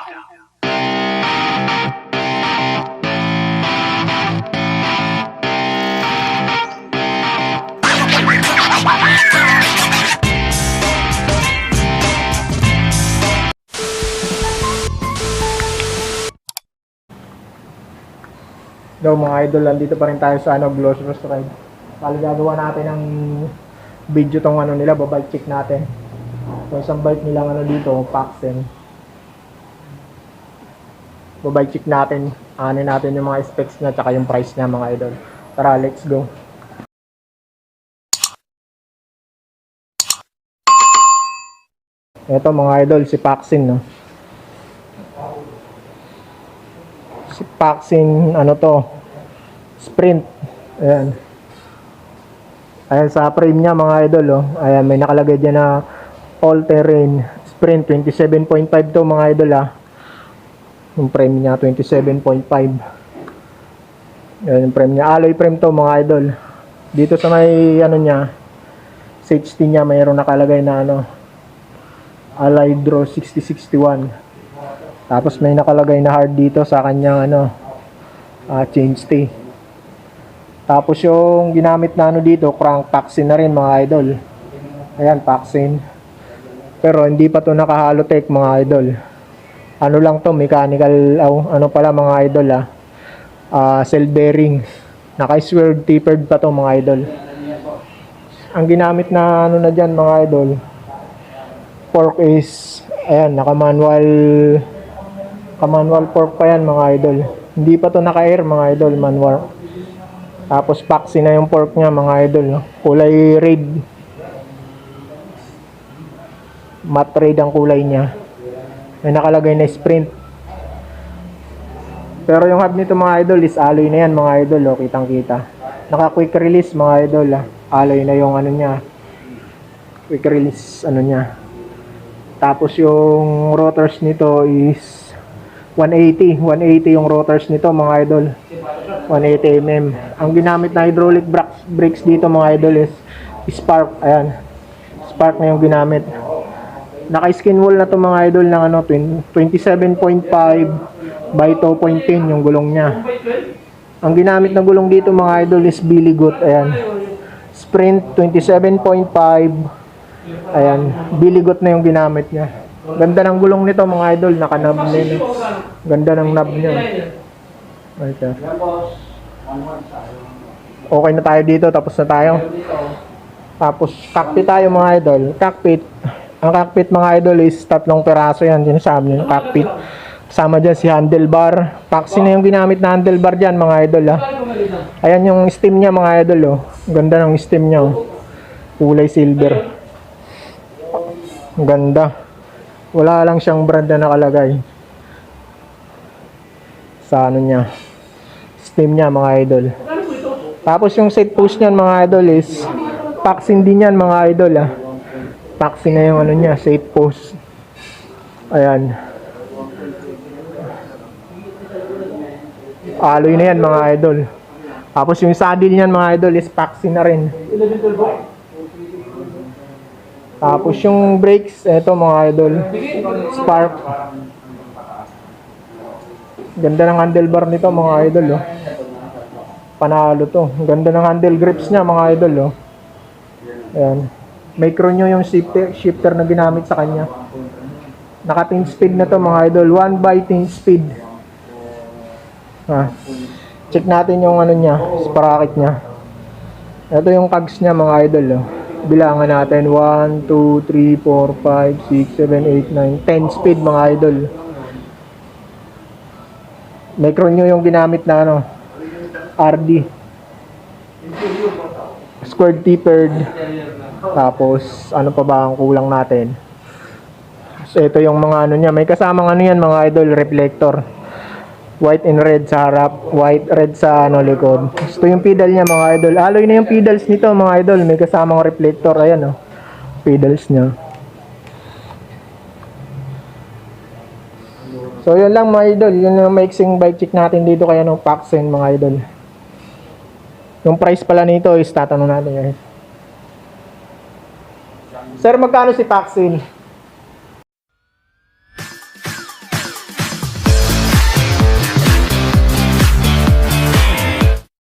Yo mga idol, nandito pa rin tayo sa Gloss Roast Ride. Bali gagawa natin ng video tong nila, babike check natin. So isang bike nilang dito, Paxen. Babike check natin, natin yung mga specs niya tsaka yung price niya mga idol. Tara, let's go. Ito mga idol, si Paxen, no. Si Paxen, Sprint. Ayan. Ayan sa frame niya mga idol, oh. Ayan, may nakalagay dyan na all-terrain Sprint 27.5 to mga idol, ah. Yung frame niya 27.5. Ayan yung frame niya. Alloy frame to mga idol. Dito sa may niya, safety niya mayroong nakalagay na Alloy Draw 6061. Tapos may nakalagay na hard dito sa kanyang chain stay. Tapos yung ginamit na dito, crank Paxen na rin mga idol. Ayan, Paxen. Pero hindi pa to naka-halotech mga idol. Ano lang to, mechanical, pala mga idol, cell bearing. Naka-swerve tapered pa to mga idol. Ang ginamit na na dyan mga idol, fork is, ayan, naka-manual fork pa yan mga idol. Hindi pa to naka-air mga idol, manual. Tapos Paxen na yung fork niya mga idol, no? Kulay red. Matte red ang kulay niya. May nakalagay na Sprint. Pero yung hub nito mga idol is alloy na yan mga idol, oh, kitang kita. Naka quick release mga idol, ah. Alloy na yung niya. Quick release niya. Tapos yung rotors nito is 180 yung rotors nito mga idol. 180 mm. Ang ginamit na hydraulic brakes dito mga idol is Spark. Ayan. Spark na yung ginamit. Naka-skin wall na to mga idol ng 27.5 by 2.10 yung gulong niya. Ang ginamit na gulong dito mga idol is Billy Goat. Ayan. Sprint 27.5. Ayan. Billy Goat na yung ginamit niya. Ganda ng gulong nito mga idol. Naka-knob din. Ganda ng knob niya. Right. Okay na tayo dito. Tapos na tayo. Tapos cockpit tayo mga idol. Cockpit. Ang cockpit mga idol is 3 peraso yan. Sinasabi nyo. Cockpit. Kasama dyan si handlebar. Paxen na yung ginamit na handlebar dyan mga idol, ah. Ayan yung stem niya mga idol, oh. Ganda ng stem niya, oh. Kulay silver. Ganda. Wala lang siyang brand na nakalagay sa niya, stem niya mga idol. Tapos yung set post niyan mga idol is Paxen din yan mga idol, ah. Paxen na yung niya, set post. Ayan. Alloy na yan mga idol. Tapos yung saddle niyan mga idol is Paxen na rin. Tapos yung brakes, eto mga idol, Spark. Ganda ng handlebar nito mga idol, oh. Panalo to. Ganda ng handle grips niya mga idol, oh. Ayan. Micro nyo yung shifter na ginamit sa kanya. Naka 10 speed na to mga idol. 1 by 10 speed. Check natin yung niya, sprocket niya. Ito yung cogs niya mga idol, oh. Bilangan natin 1, 2, 3, 4, 5, 6, 7, 8, 9, 10 speed mga idol. Micro nyo yung ginamit na RD. Squared tapered. Tapos ano pa ba ang kulang natin? So ito yung mga niya, may kasamang yan mga idol, reflector. White and red sa harap, white, red sa likod. Ito yung pedal niya mga idol. Alloy na yung pedals nito mga idol. May kasamang reflector. Ayan, oh. Pedals niya. So yun lang mga idol. Yun yung mixing bike check natin dito kaya Paxen mga idol. Yung price pala nito is tatanong natin guys. Sir, magkano si Paxen?